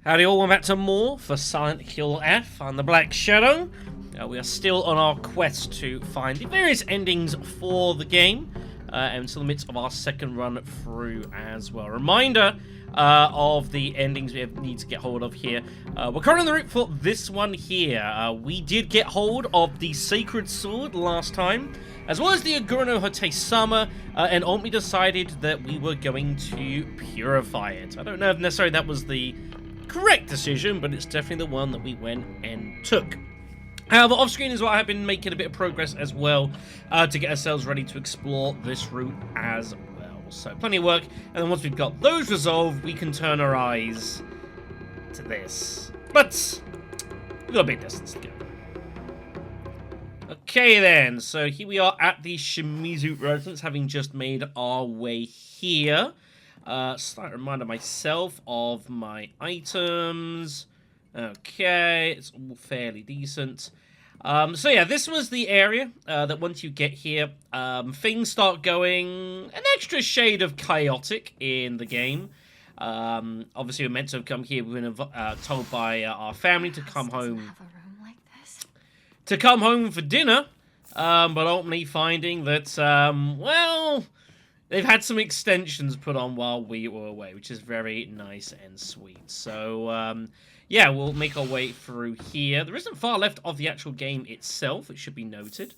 Howdy all, welcome back to more for Silent Hill F on the Black Shadow. We are still on our quest to find the various endings for the game, and still in the midst of our second run through as well. Reminder of the endings we need to get hold of here. We're currently on the route for this one here. We did get hold of the Sacred Sword last time, as well as the Aguro no Hote Sama, and ultimately decided that we were going to purify it. I don't know if necessarily that was the correct decision, but it's definitely the one that we went and took. However, off screen as well, I have been making a bit of progress as well to get ourselves ready to explore this route as well. So plenty of work, and then once we've got those resolved, we can turn our eyes to this. But we've got a big distance to go. Okay then, so here we are at the Shimizu residence, having just made our way here. Slight reminder myself of my items. Okay, it's all fairly decent. So yeah, this was the area that once you get here, things start going an extra shade of chaotic in the game. Obviously, we're meant to have come here. We've been told by our family to come home. To come home for dinner, but ultimately finding that, well, they've had some extensions put on while we were away, which is very nice and sweet. So, yeah, we'll make our way through here. There isn't far left of the actual game itself, it should be noted.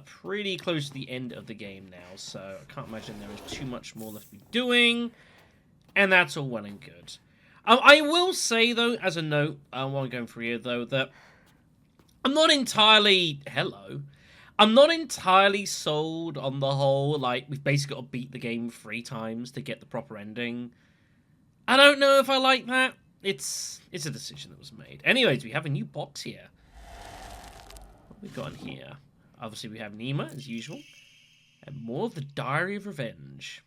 Pretty close to the end of the game now, so I can't imagine there is too much more left to be doing. And that's all well and good. I will say, though, as a note, while I'm going through here, though, that I'm not entirely... Hello. I'm not entirely sold on the whole, like, we've basically got to beat the game 3 times to get the proper ending. I don't know if I like that. It's a decision that was made. Anyways, we have a new box here. What have we got in here? Obviously, we have Nima, as usual. And more of the Diary of Revenge.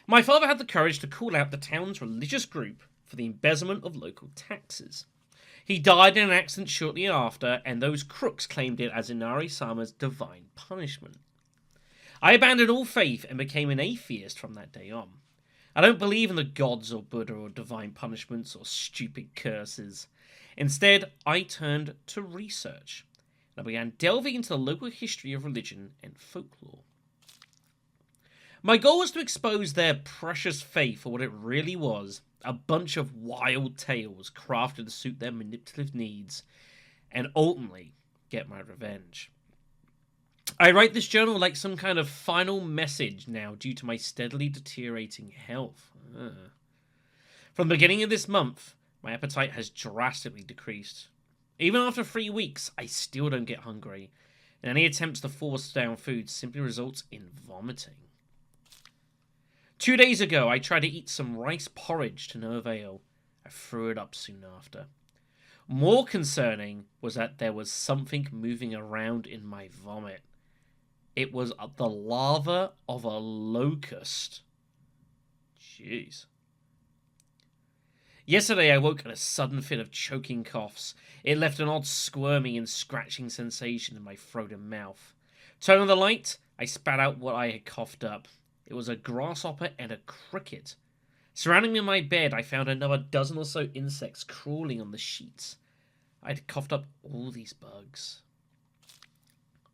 My father had the courage to call out the town's religious group for the embezzlement of local taxes. He died in an accident shortly after, and those crooks claimed it as Inari-sama's divine punishment. I abandoned all faith and became an atheist from that day on. I don't believe in the gods or Buddha or divine punishments or stupid curses. Instead, I turned to research, and I began delving into the local history of religion and folklore. My goal was to expose their precious faith for what it really was, a bunch of wild tales crafted to suit their manipulative needs, and ultimately get my revenge. I write this journal like some kind of final message now due to my steadily deteriorating health. From the beginning of this month, my appetite has drastically decreased. Even after 3 weeks, I still don't get hungry, and any attempts to force down food simply results in vomiting. 2 days ago, I tried to eat some rice porridge to no avail. I threw it up soon after. More concerning was that there was something moving around in my vomit. It was the larva of a locust. Jeez. Yesterday, I woke in a sudden fit of choking coughs. It left an odd squirming and scratching sensation in my throat and mouth. Turning on the light, I spat out what I had coughed up. It was a grasshopper and a cricket. Surrounding me in my bed, I found another dozen or so insects crawling on the sheets. I had coughed up all these bugs.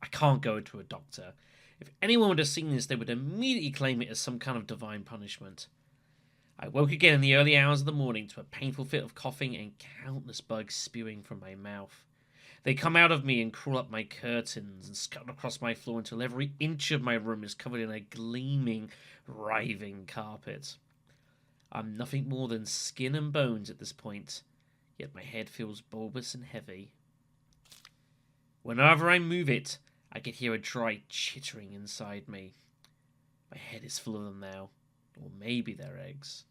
I can't go to a doctor. If anyone would have seen this, they would immediately claim it as some kind of divine punishment. I woke again in the early hours of the morning to a painful fit of coughing and countless bugs spewing from my mouth. They come out of me and crawl up my curtains and scuttle across my floor until every inch of my room is covered in a gleaming, writhing carpet. I'm nothing more than skin and bones at this point, yet my head feels bulbous and heavy. Whenever I move it, I can hear a dry chittering inside me. My head is full of them now, or maybe they're eggs.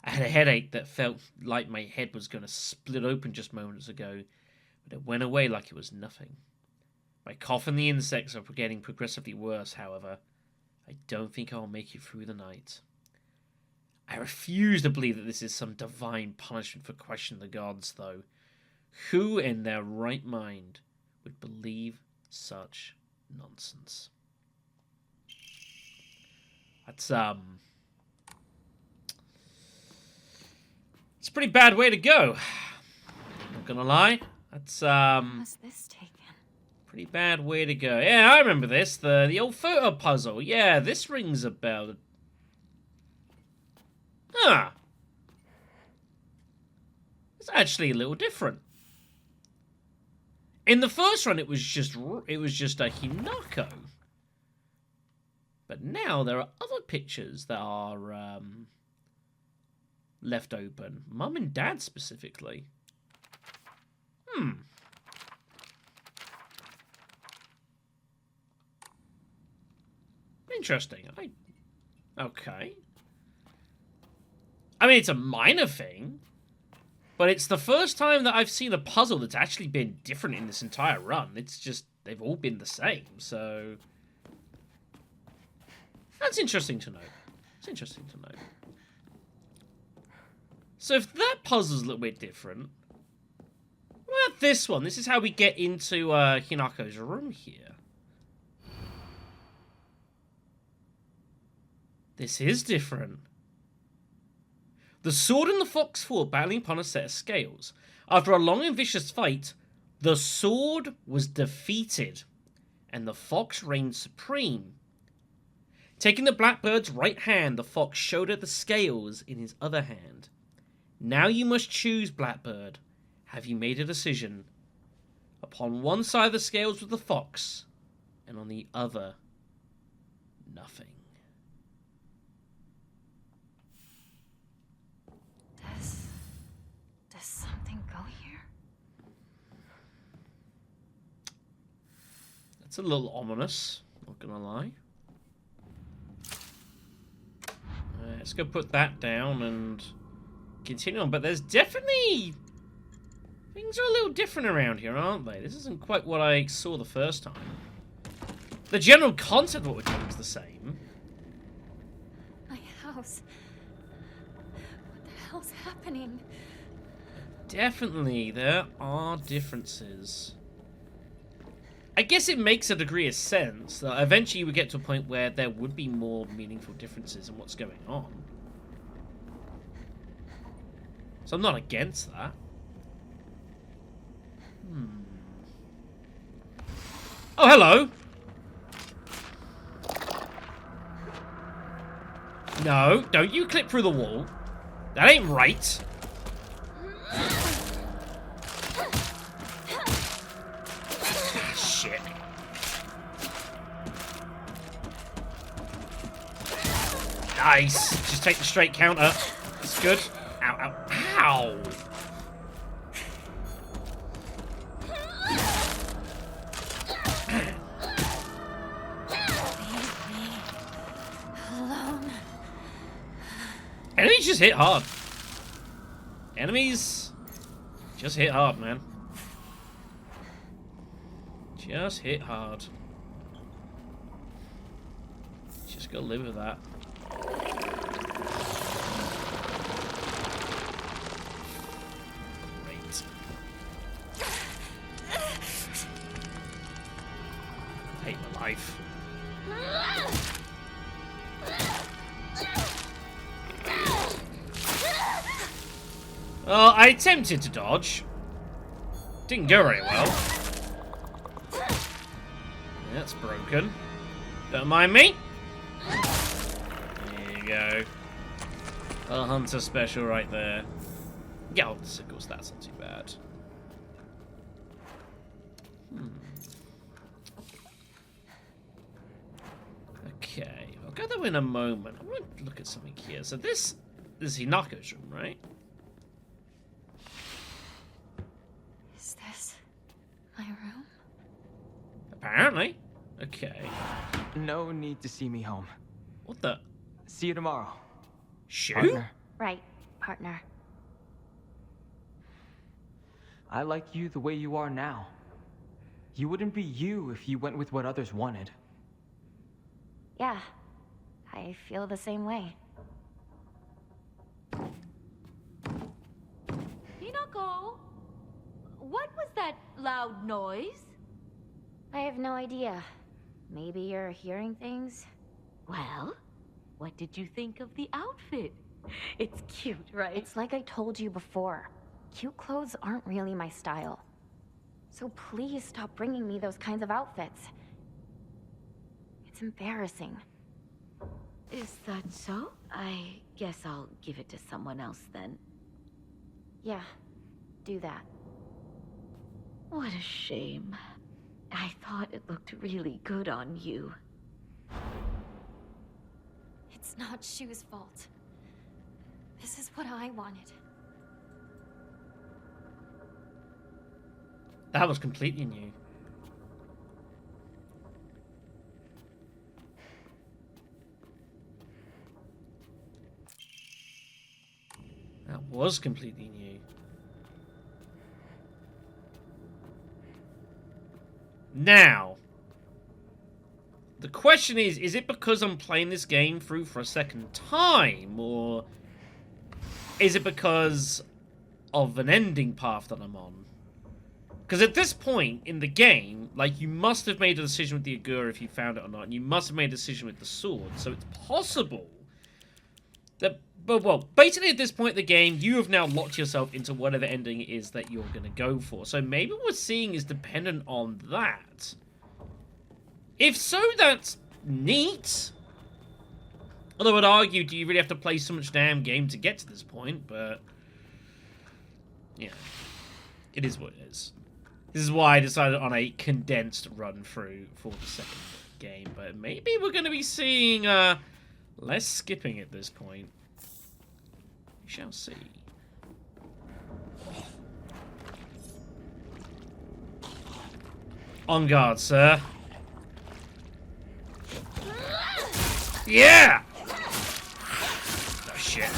I had a headache that felt like my head was going to split open just moments ago, but it went away like it was nothing. My cough and the insects are getting progressively worse, however. I don't think I'll make it through the night. I refuse to believe that this is some divine punishment for questioning the gods, though. Who in their right mind would believe such nonsense? That's pretty bad way to go. Not gonna lie. That's, Was this taken? pretty bad way to go. Yeah, I remember this. The old photo puzzle. Yeah, this rings a bell. Huh. It's actually a little different. In the first run, it was just a Hinako. But now there are other pictures that are left open. Mum and Dad specifically. Interesting. Okay. I mean, it's a minor thing, but it's the first time that I've seen a puzzle that's actually been different in this entire run. It's just, they've all been the same, so... That's interesting to know. It's interesting to know. So if that puzzle's a little bit different, what about this one? This is how we get into Hinako's room here. This is different. The sword and the fox fought, battling upon a set of scales. After a long and vicious fight, the sword was defeated, and the fox reigned supreme. Taking the blackbird's right hand, the fox showed her the scales in his other hand. Now you must choose, Blackbird. Have you made a decision? Upon one side of the scales was the fox, and on the other, nothing. Does something go here? That's a little ominous, not gonna lie. Let's go put that down and continue on. But there's definitely... things are a little different around here, aren't they? This isn't quite what I saw the first time. The general concept of what we're doing is the same. My house. What the hell's happening? Definitely, there are differences. I guess it makes a degree of sense that eventually we get to a point where there would be more meaningful differences in what's going on. So I'm not against that. Oh, hello! No, don't you clip through the wall. That ain't right. Shit. Nice. Just take the straight counter. That's good. Ow, ow, ow. Enemies just hit hard. Enemies just hit hard, man. Just hit hard. Just gotta live with that. Great. I hate my life. Well, I attempted to dodge. Didn't go very well. That's broken. Don't mind me. There you go. A hunter special right there. Yeah, of course, that's not too bad. Okay, I'll go there in a moment. I want to look at something here. So this is Hinako's room, right? Is this my room? Apparently. Okay. No need to see me home. What the? See you tomorrow. Shoot? Partner. Right, partner. I like you the way you are now. You wouldn't be you if you went with what others wanted. Yeah, I feel the same way. Hinako, what was that loud noise? I have no idea. Maybe you're hearing things? Well, what did you think of the outfit? It's cute, right? It's like I told you before. Cute clothes aren't really my style. So please stop bringing me those kinds of outfits. It's embarrassing. Is that so? I guess I'll give it to someone else then. Yeah, do that. What a shame. I thought it looked really good on you. It's not Shu's fault. This is what I wanted. That was completely new. That was completely new. Now, the question is it because I'm playing this game through for a second time, or is it because of an ending path that I'm on? Because at this point in the game, like, you must have made a decision with the Agura if you found it or not, and you must have made a decision with the sword, so it's possible that, well, basically at this point in the game, you have now locked yourself into whatever ending it is that you're going to go for. So maybe what we're seeing is dependent on that. If so, that's neat. Although I'd argue, do you really have to play so much damn game to get to this point? But, yeah, it is what it is. This is why I decided on a condensed run through for the second game. But maybe we're going to be seeing less skipping at this point. We shall see. On guard, sir. Yeah! Oh, shit.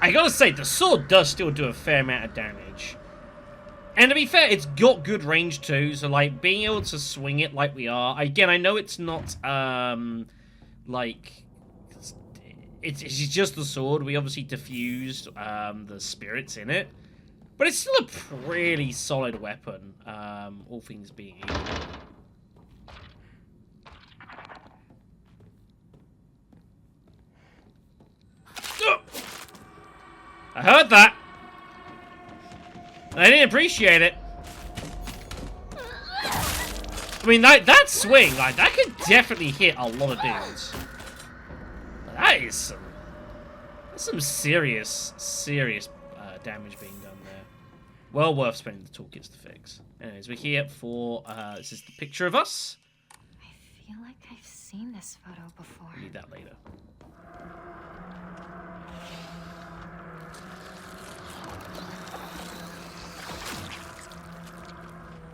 I gotta say, the sword does still do a fair amount of damage. And to be fair, it's got good range too, so, like, being able to swing it like we are... Again, I know it's not, like... It's just the sword. We obviously diffused the spirits in it. But it's still a pretty solid weapon, all things being equal. I heard that! I didn't appreciate it. I mean, that swing, like, that could definitely hit a lot of dudes. That is some serious damage being done there. Well worth spending the toolkits to fix. Anyways, we're here for, this is the picture of us. I feel like I've seen this photo before. Need that later.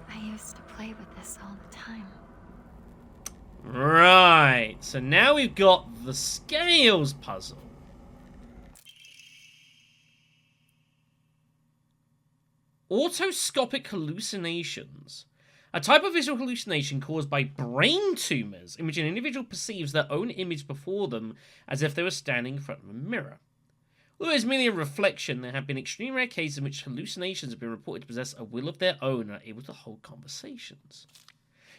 I used to play with this all the time. Right, so now we've got the scales puzzle. Autoscopic hallucinations. A type of visual hallucination caused by brain tumors in which an individual perceives their own image before them as if they were standing in front of a mirror. Although it is merely a reflection, there have been extremely rare cases in which hallucinations have been reported to possess a will of their own and are able to hold conversations.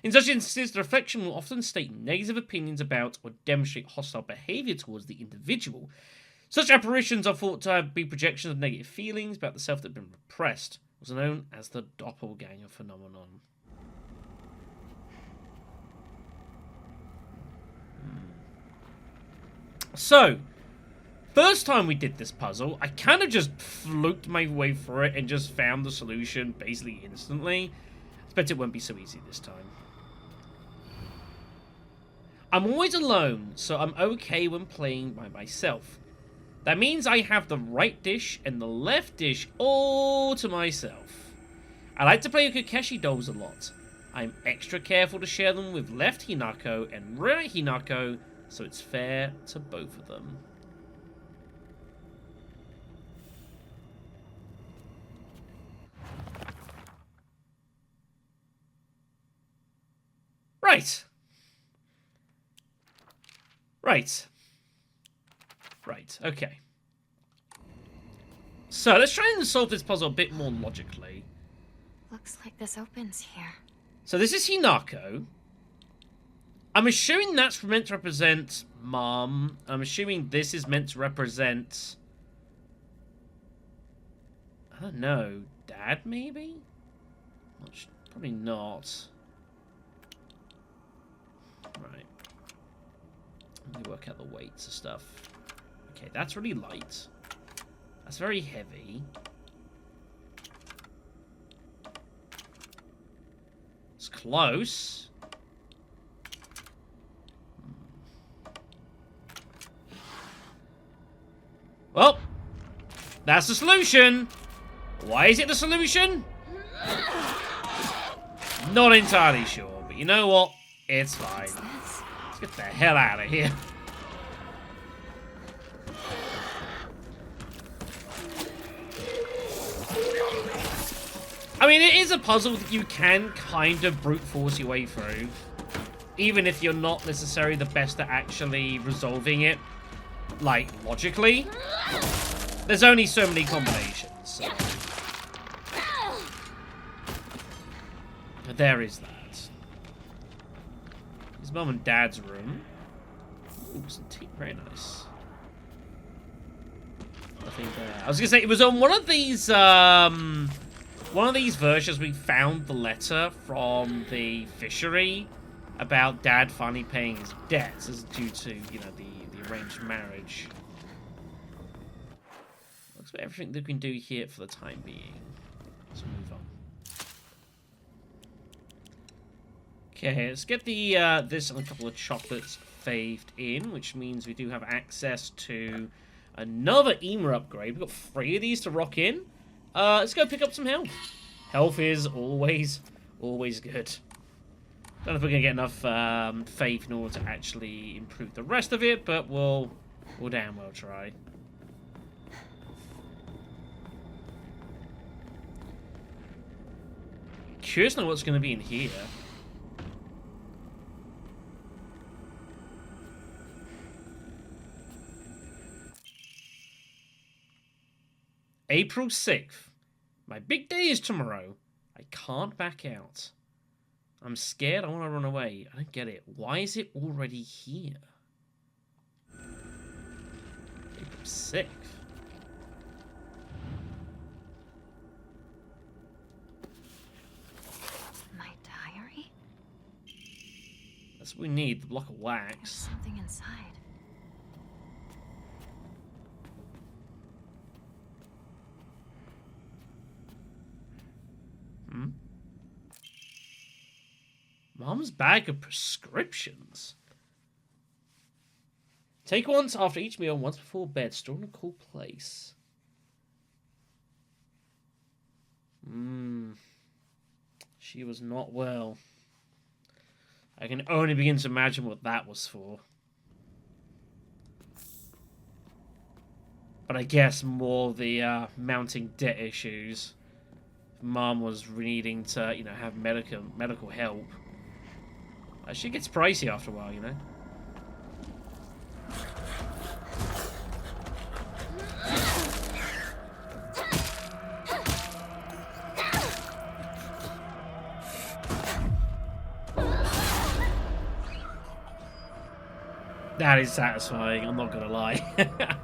In such instances, the reflection will often state negative opinions about or demonstrate hostile behavior towards the individual. Such apparitions are thought to be projections of negative feelings about the self that have been repressed. It was known as the doppelganger phenomenon. So, first time we did this puzzle, I kind of just fluked my way through it and just found the solution basically instantly. I bet it won't be so easy this time. I'm always alone, so I'm okay when playing by myself. That means I have the right dish and the left dish all to myself. I like to play with Kokeshi dolls a lot. I'm extra careful to share them with left Hinako and right Hinako, so it's fair to both of them. Right. Right, okay. So, let's try and solve this puzzle a bit more logically. Looks like this opens here. So this is Hinako. I'm assuming that's meant to represent Mom. I'm assuming this is meant to represent... I don't know. Dad, maybe? Probably not. Right. Let me work out the weights of stuff. Okay, that's really light. That's very heavy. It's close. Well, that's the solution. Why is it the solution? Not entirely sure, but you know what? It's fine. Let's get the hell out of here. I mean, it is a puzzle that you can kind of brute force your way through, even if you're not necessarily the best at actually resolving it, like, logically. There's only so many combinations, so. There is that. His mum and dad's room. Ooh, some tea. Very nice. Nothing there. I was gonna say, it was on one of these versions we found the letter from the fishery about Dad finally paying his debts as due to, you know, the arranged marriage. Looks like everything that we can do here for the time being. Let's move on. Okay, let's get the this and a couple of chocolates faved in, which means we do have access to another Ema upgrade. We've got 3 of these to rock in. Let's go pick up some health. Health is always good. Don't know if we're gonna get enough faith in order to actually improve the rest of it, but we'll damn well try. Curious to know what's gonna be in here. April 6th. My big day is tomorrow. I can't back out. I'm scared. I want to run away. I don't get it. Why is it already here? April 6th. My diary? That's what we need. The block of wax. There's something inside. Mom's bag of prescriptions. Take once after each meal, once before bed. Store in a cool place. She was not well. I can only begin to imagine what that was for. But I guess more the mounting debt issues. Mom was needing to, you know, have medical help. She gets pricey after a while, you know. That is satisfying, I'm not gonna lie.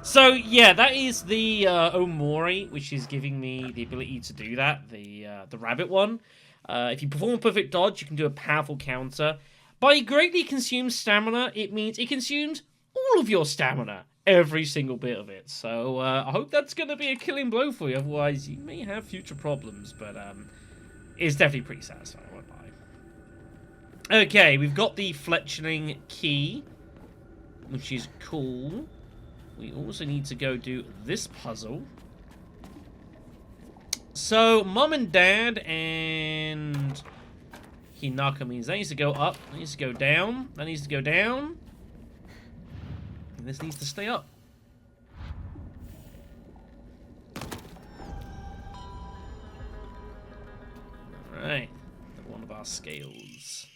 So, yeah, that is the Omori, which is giving me the ability to do that, the rabbit one. If you perform a perfect dodge, you can do a powerful counter. By greatly consumes stamina, it means it consumes all of your stamina. Every single bit of it. So, I hope that's going to be a killing blow for you, otherwise you may have future problems, but it's definitely pretty satisfying, I won't lie. Okay, we've got the fletching key, which is cool. We also need to go do this puzzle. So, Mom and Dad and Hinaka means that needs to go up, that needs to go down, that needs to go down, and this needs to stay up. Alright, one of our scales.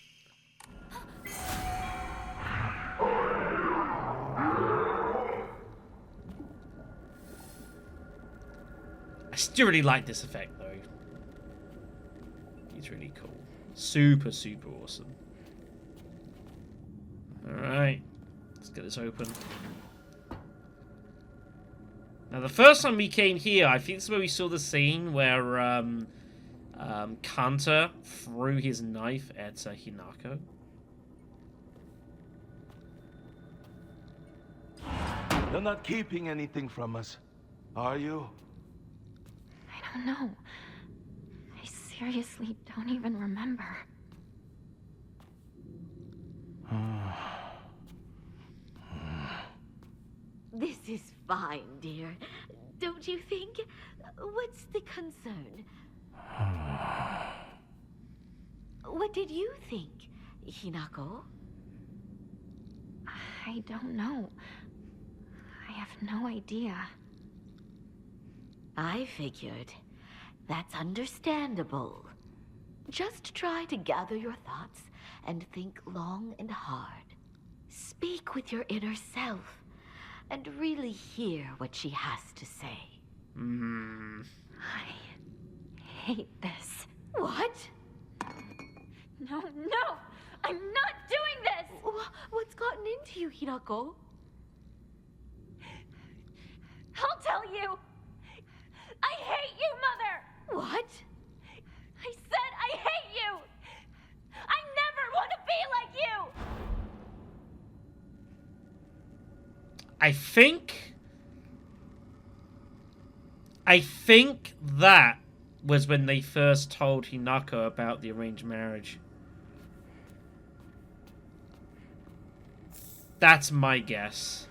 I still really like this effect, though. It's really cool. Super, super awesome. Alright. Let's get this open. Now, the first time we came here, I think this is where we saw the scene where Kanta threw his knife at Hinako. You're not keeping anything from us, are you? I don't know. I seriously don't even remember. This is fine, dear. Don't you think? What's the concern? What did you think, Hinako? I don't know. I have no idea. I figured. That's understandable. Just try to gather your thoughts and think long and hard. Speak with your inner self and really hear what she has to say. I hate this. What? No, I'm not doing this! What's gotten into you, Hinako? I'll tell you! I hate you, Mother! What? I said I hate you! I never want to be like you! I think that was when they first told Hinako about the arranged marriage. That's my guess.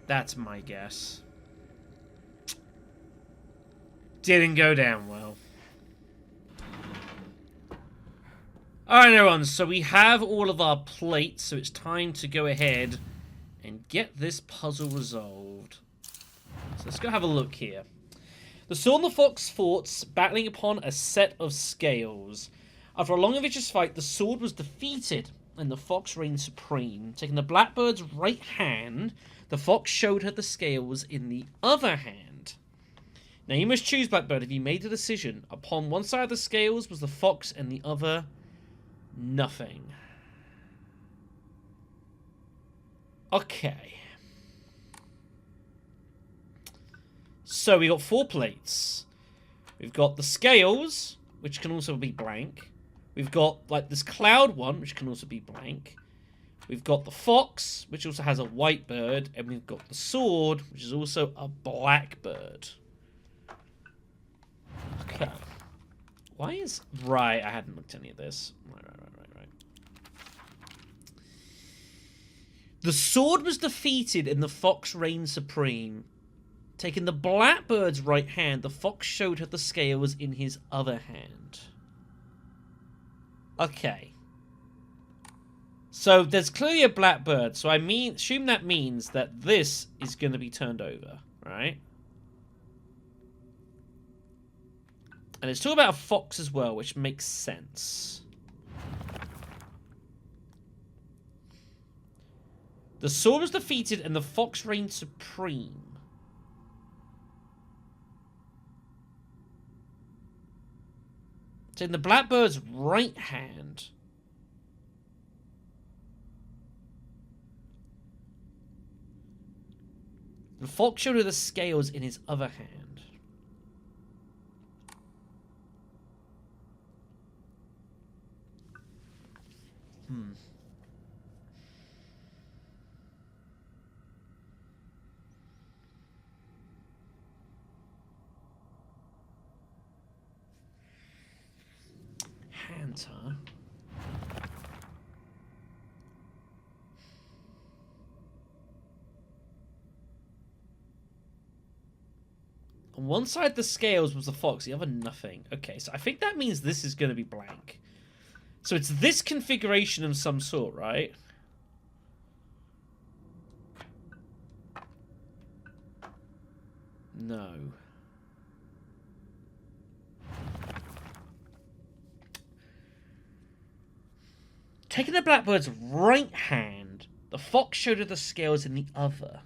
That's my guess. Didn't go down well. Alright everyone, so we have all of our plates, so it's time to go ahead and get this puzzle resolved. So let's go have a look here. The Sword and the Fox fought, battling upon a set of scales. After a long and vicious fight, the Sword was defeated, and the Fox reigned supreme. Taking the Blackbird's right hand, the Fox showed her the scales in the other hand. Now you must choose, Blackbird, if you made a decision. Upon one side of the scales was the Fox, and the other, nothing. Okay. So we got 4 plates. We've got the scales, which can also be blank. We've got like this cloud one, which can also be blank. We've got the fox, which also has a white bird, and we've got the sword, which is also a black bird. Okay. Why is... Right, I hadn't looked at any of this. Right. The sword was defeated and the fox reigned supreme. Taking the blackbird's right hand, the fox showed her the scales in his other hand. Okay. So there's clearly a blackbird, so assume that means that this is going to be turned over, right? And it's talking about a fox as well, which makes sense. The sword was defeated and the fox reigned supreme. So in the blackbird's right hand, the fox showed her the scales in his other hand. Hands, huh? On one side the scales was the fox, the other nothing. Okay, so I think that means this is going to be blank. So it's this configuration of some sort, right? No. Taking the blackbird's right hand, the fox showed her the scales in the other.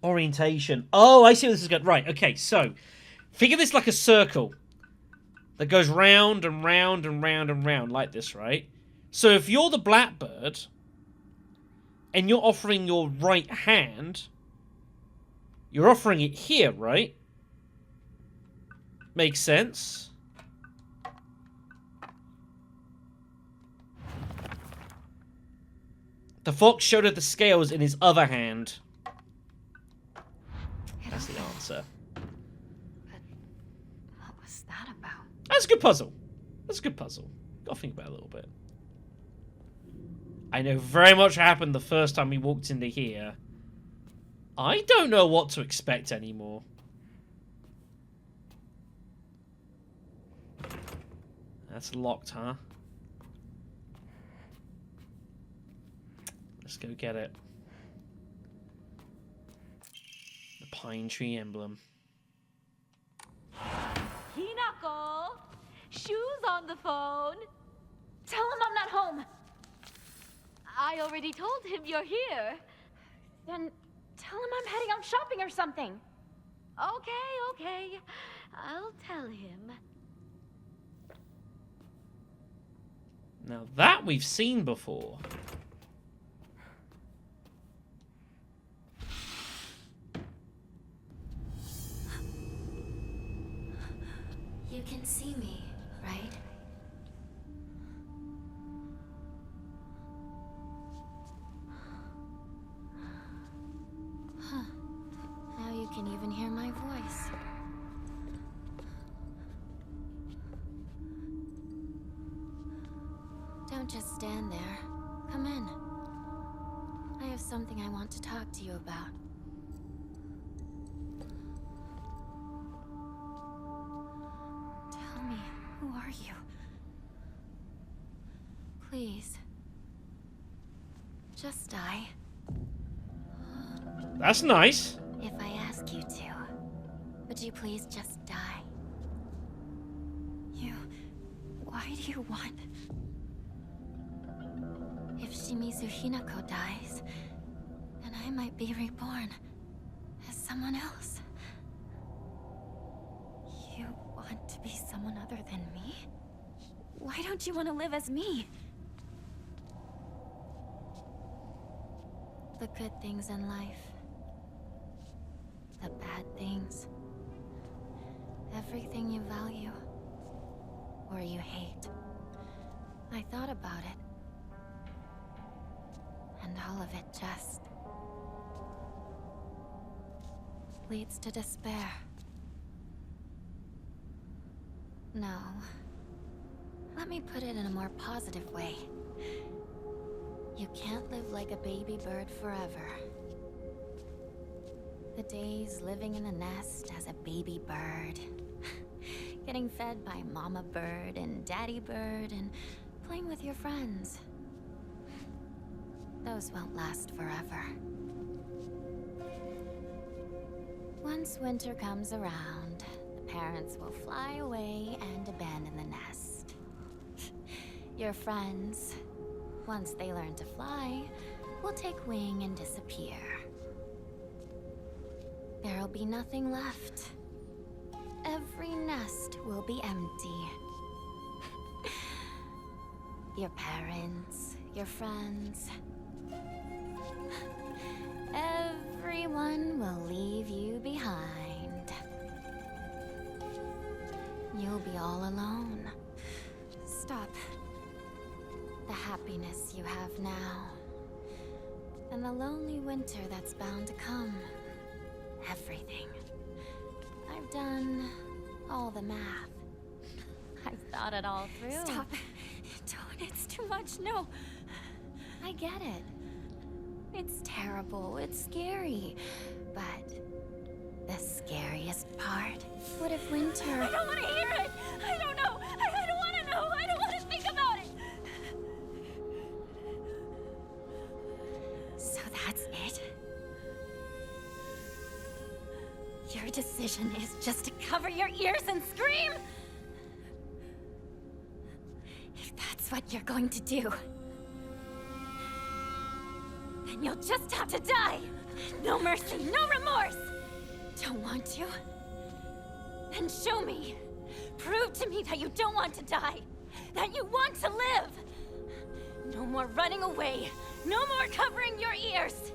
Orientation. Oh, I see where this is going. Right, okay, so figure this like a circle that goes round and round and round and round like this, right? So if you're the blackbird and you're offering your right hand, you're offering it here, right? Makes sense. The fox showed her the scales in his other hand. That's the answer. But what was that about? That's a good puzzle. That's a good puzzle. Gotta think about it a little bit. I know very much what happened the first time we walked into here. I don't know what to expect anymore. That's locked, huh? Let's go get it. The pine tree emblem. Hinako! Shu's on the phone. Tell him I'm not home! I already told him you're here. Then tell him I'm heading out shopping or something. Okay. I'll tell him. Now that we've seen before. You can see me, right? Huh. Now you can even hear my voice. Don't just stand there. Come in. I have something I want to talk to you about. Tell me, who are you? Please. Just die. That's nice. If I ask you to, would you please just die? Why do you want... If Shimizu Hinako dies, then I might be reborn as someone else. You want to be someone other than me? Why don't you want to live as me? The good things in life. The bad things. Everything you value. Or you hate. I thought about it. And all of it just... leads to despair. No. Let me put it in a more positive way. You can't live like a baby bird forever. The days living in a nest as a baby bird. Getting fed by mama bird and daddy bird and playing with your friends. Those won't last forever. Once winter comes around, the parents will fly away and abandon the nest. Your friends, once they learn to fly, will take wing and disappear. There'll be nothing left. Every nest will be empty. Your parents, your friends, everyone will leave you behind. You'll be all alone. Stop. The happiness you have now, and the lonely winter that's bound to come. Everything. I've done all the math. I've thought it all through. Stop. Don't. It's too much. No. I get it. It's terrible. It's scary. But the scariest part? What if winter... I don't want to hear it! I don't know! I don't want to know! I don't want to think about it! So that's it? Your decision is just to cover your ears and scream? If that's what you're going to do, then you'll just have to die! No mercy, no remorse! Don't want to? Then show me. Prove to me that you don't want to die. That you want to live. No more running away. No more covering your ears.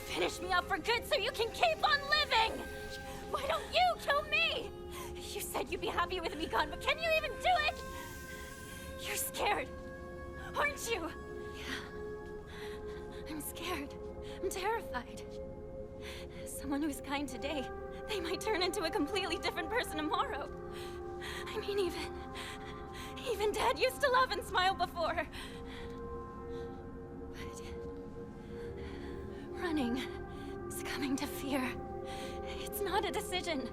Finish me up for good so you can keep on living! Why don't you kill me? You said you'd be happy with me gone, but can you even do it? You're scared, aren't you? Yeah. I'm scared. I'm terrified. Someone who's kind today, they might turn into a completely different person tomorrow. I mean, even Dad used to laugh and smile before. But running, succumbing to fear, it's not a decision.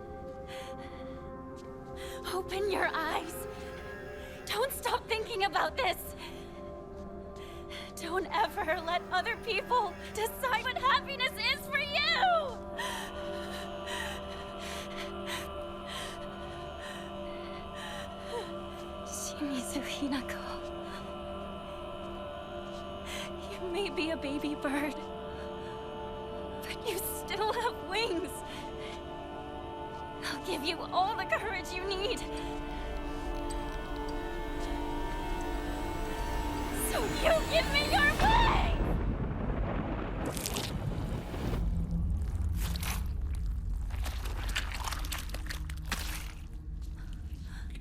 Open your eyes. Don't stop thinking about this. Don't ever let other people decide what happiness is for you! Shimizu Hinako. You may be a baby bird, but you still have wings. I'll give you all the courage you need. So you give me your way!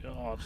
God.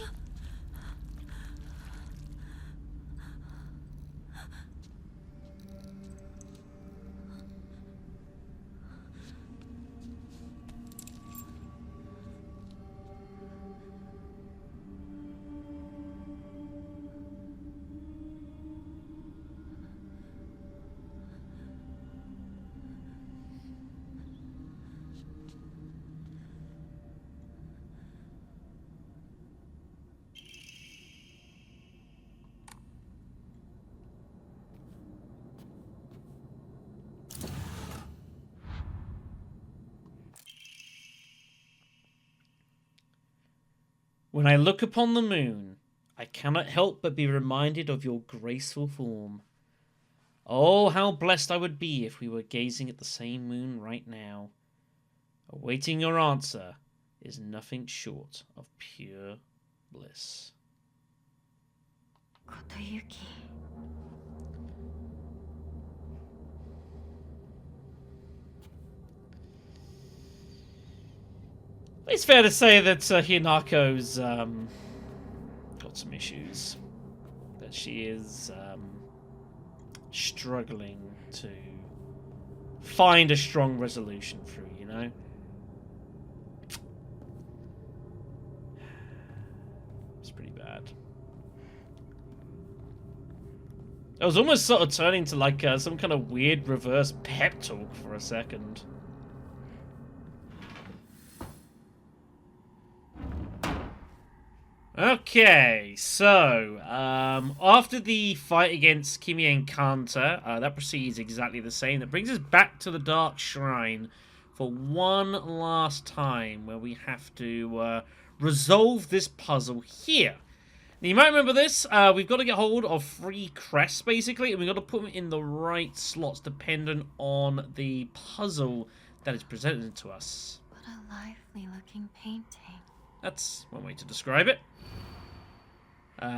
When I look upon the moon, I cannot help but be reminded of your graceful form. Oh, how blessed I would be if we were gazing at the same moon right now. Awaiting your answer is nothing short of pure bliss. Kotoyuki. It's fair to say that Hinako's got some issues. That she is struggling to find a strong resolution through, you know? It's pretty bad. It was almost sort of turning to like some kind of weird reverse pep talk for a second. Okay, so after the fight against Kimi and Kanta, that proceeds exactly the same. That brings us back to the Dark Shrine for one last time, where we have to resolve this puzzle here. Now, you might remember this. We've got to get hold of 3 crests, basically, and we've got to put them in the right slots, dependent on the puzzle that is presented to us. What a lively-looking painting. That's one way to describe it.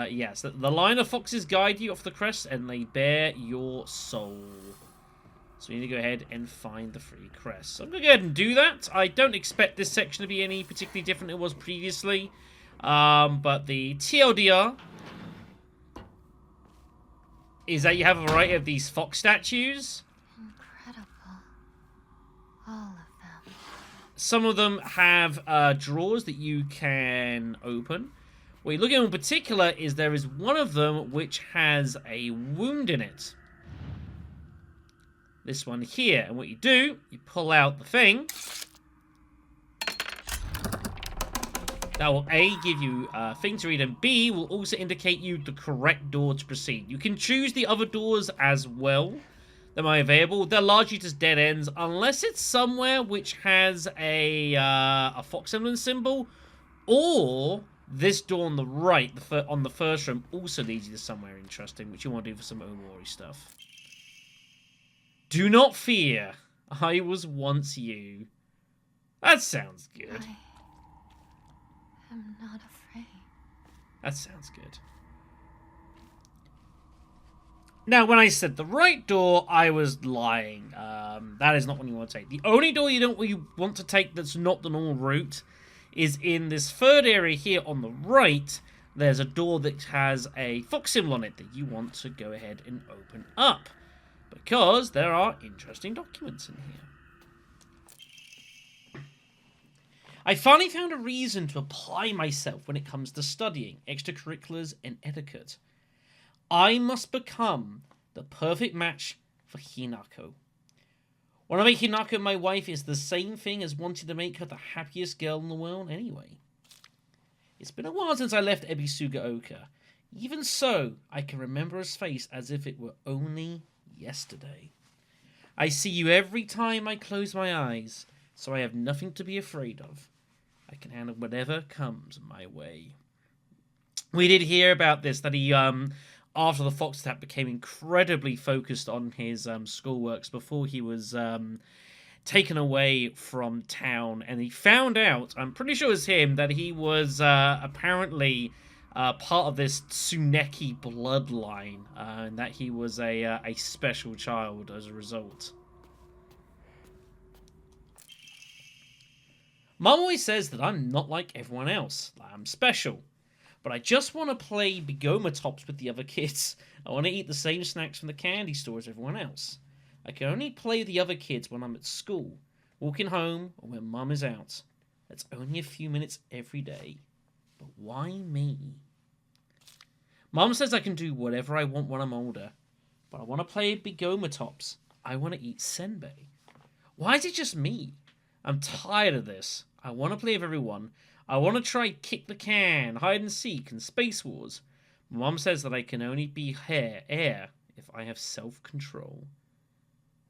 Yes, the line of foxes guide you off the crest, and they bear your soul. So we need to go ahead and find the 3 crests. So I'm going to go ahead and do that. I don't expect this section to be any particularly different than it was previously. But the TLDR is that you have a variety of these fox statues. Incredible. All of them. Some of them have drawers that you can open. What you're looking at in particular is there is one of them which has a wound in it. This one here. And what you do, you pull out the thing. That will A, give you a thing to read, and B, will also indicate you the correct door to proceed. You can choose the other doors as well that are available. They're largely just dead ends, unless it's somewhere which has a fox emblem symbol, or this door on the right, on the first room, also leads you to somewhere interesting, which you want to do for some Omori stuff. Do not fear. I was once you. That sounds good. I am not afraid. That sounds good. Now, when I said the right door, I was lying. That is not what you want to take. The only door you want to take that's not the normal route is in this third area here on the right. There's a door that has a fox symbol on it that you want to go ahead and open up, because there are interesting documents in here. I finally found a reason to apply myself when it comes to studying, extracurriculars, and etiquette. I must become the perfect match for Hinako. Want to make Hinako my wife is the same thing as wanting to make her the happiest girl in the world anyway. It's been a while since I left Ebisugaoka. Even so, I can remember his face as if it were only yesterday. I see you every time I close my eyes, so I have nothing to be afraid of. I can handle whatever comes my way. We did hear about this, that he, after the Fox attack, became incredibly focused on his schoolworks before he was taken away from town. And he found out, I'm pretty sure it was him, that he was apparently part of this Tsuneki bloodline, and that he was a special child as a result. Mum always says that I'm not like everyone else, that I'm special. But I just want to play Bigoma Tops with the other kids. I want to eat the same snacks from the candy store as everyone else. I can only play with the other kids when I'm at school, walking home, or when Mum is out. That's only a few minutes every day. But why me? Mum says I can do whatever I want when I'm older. But I want to play Bigoma Tops. I want to eat senbei. Why is it just me? I'm tired of this. I want to play with everyone. I want to try kick the can, hide and seek, and Space Wars. Mum says that I can only be heir if I have self-control.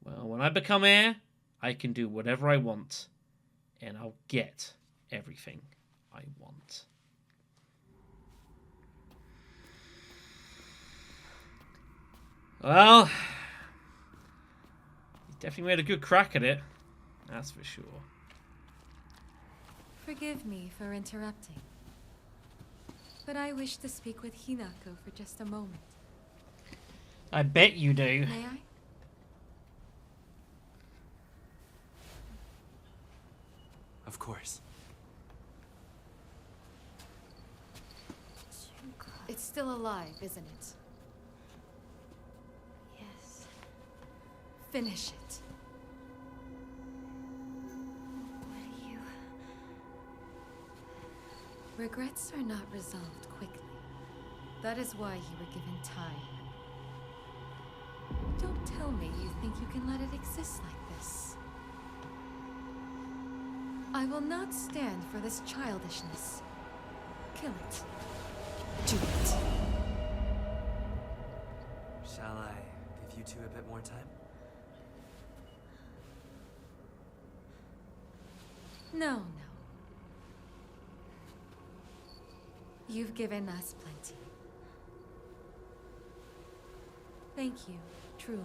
Well, when I become heir, I can do whatever I want, and I'll get everything I want. Well, he definitely made a good crack at it, that's for sure. Forgive me for interrupting, but I wish to speak with Hinako for just a moment. I bet you do. May I? Of course. It's still alive, isn't it? Yes. Finish it. What do you... Regrets are not resolved quickly. That is why you were given time. Don't tell me you think you can let it exist like this. I will not stand for this childishness. Kill it. Do it. Shall I give you two a bit more time? No. You've given us plenty. Thank you, truly.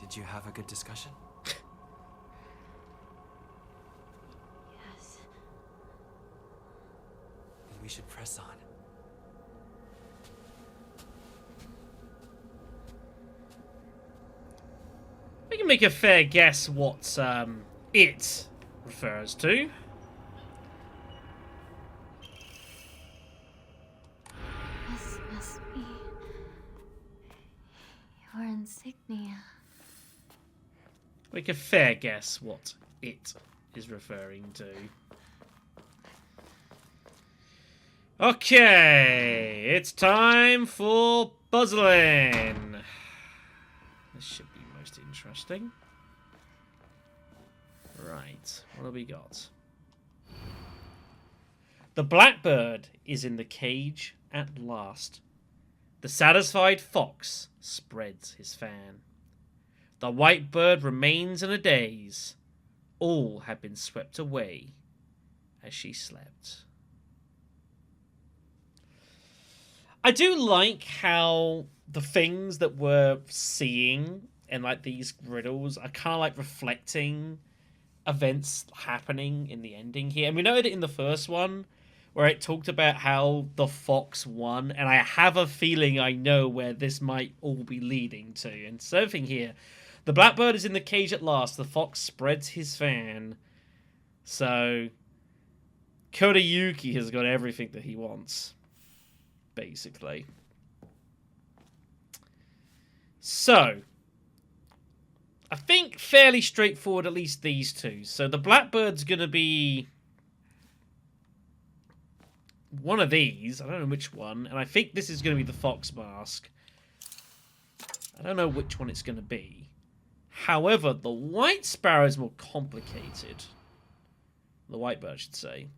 Did you have a good discussion? Yes. Then we should press on. We can make a fair guess what it refers to. This must be... your insignia. Make a fair guess what it is referring to. Okay, it's time for puzzling. This should be most interesting. Right, what have we got? The blackbird is in the cage at last. The satisfied fox spreads his fan. The white bird remains in a daze. All had been swept away as she slept. I do like how the things that we're seeing in like these riddles are kind of like reflecting events happening in the ending here. And we noted it in the first one where it talked about how the fox won, and I have a feeling I know where this might all be leading to. And surfing here, the blackbird is in the cage at last. The fox spreads his fan. So Kodayuki has got everything that he wants, basically. So I think fairly straightforward, at least these two. So the blackbird's going to be one of these. I don't know which one. And I think this is going to be the fox mask. I don't know which one it's going to be. However, the white sparrow is more complicated. The white bird, I should say.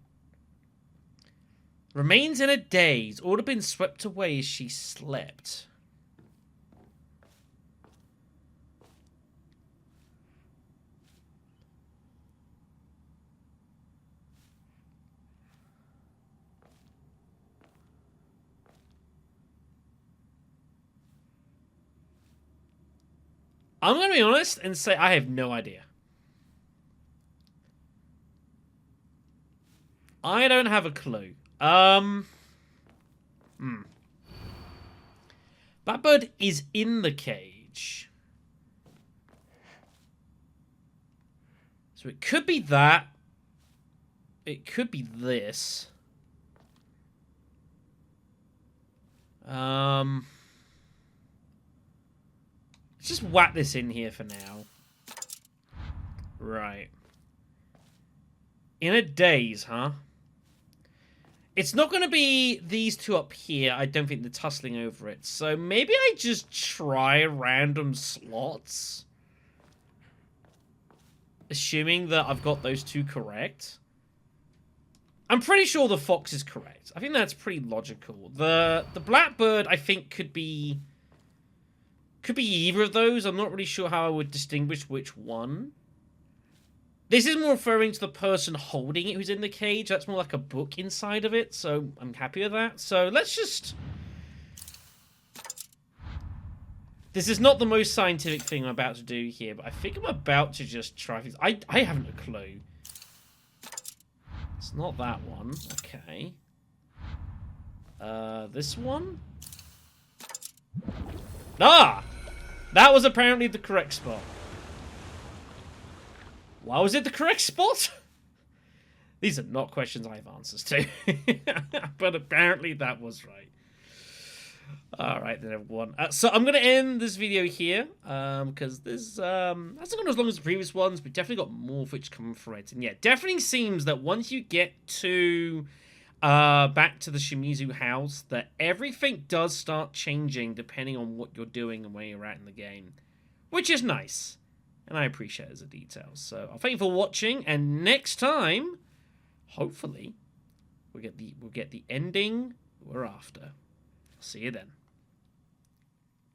Remains in a daze. Ought to have been swept away as she slept. I'm going to be honest and say I have no idea. I don't have a clue. That bird is in the cage. So it could be that. It could be this. Let's just whack this in here for now. Right. In a daze, huh? It's not going to be these two up here. I don't think they're tussling over it. So maybe I just try random slots. Assuming that I've got those two correct. I'm pretty sure the fox is correct. I think that's pretty logical. The blackbird, I think, could be either of those. I'm not really sure how I would distinguish which one. This is more referring to the person holding it who's in the cage. That's more like a book inside of it, so I'm happy with that. So let's just... This is not the most scientific thing I'm about to do here, but I think I'm about to just try things. I haven't a clue. It's not that one. Okay. This one? Ah! That was apparently the correct spot. Why was it the correct spot? These are not questions I have answers to. But apparently that was right. Alright then, everyone. So I'm going to end this video here. Because this hasn't gone as long as the previous ones. But definitely got more footage coming for it. And yeah, definitely seems that once you get to... back to the Shimizu house, that everything does start changing depending on what you're doing and where you're at in the game. Which is nice. And I appreciate it as a detail. So I'll thank you for watching, and next time, hopefully, we'll get the ending we're after. See you then.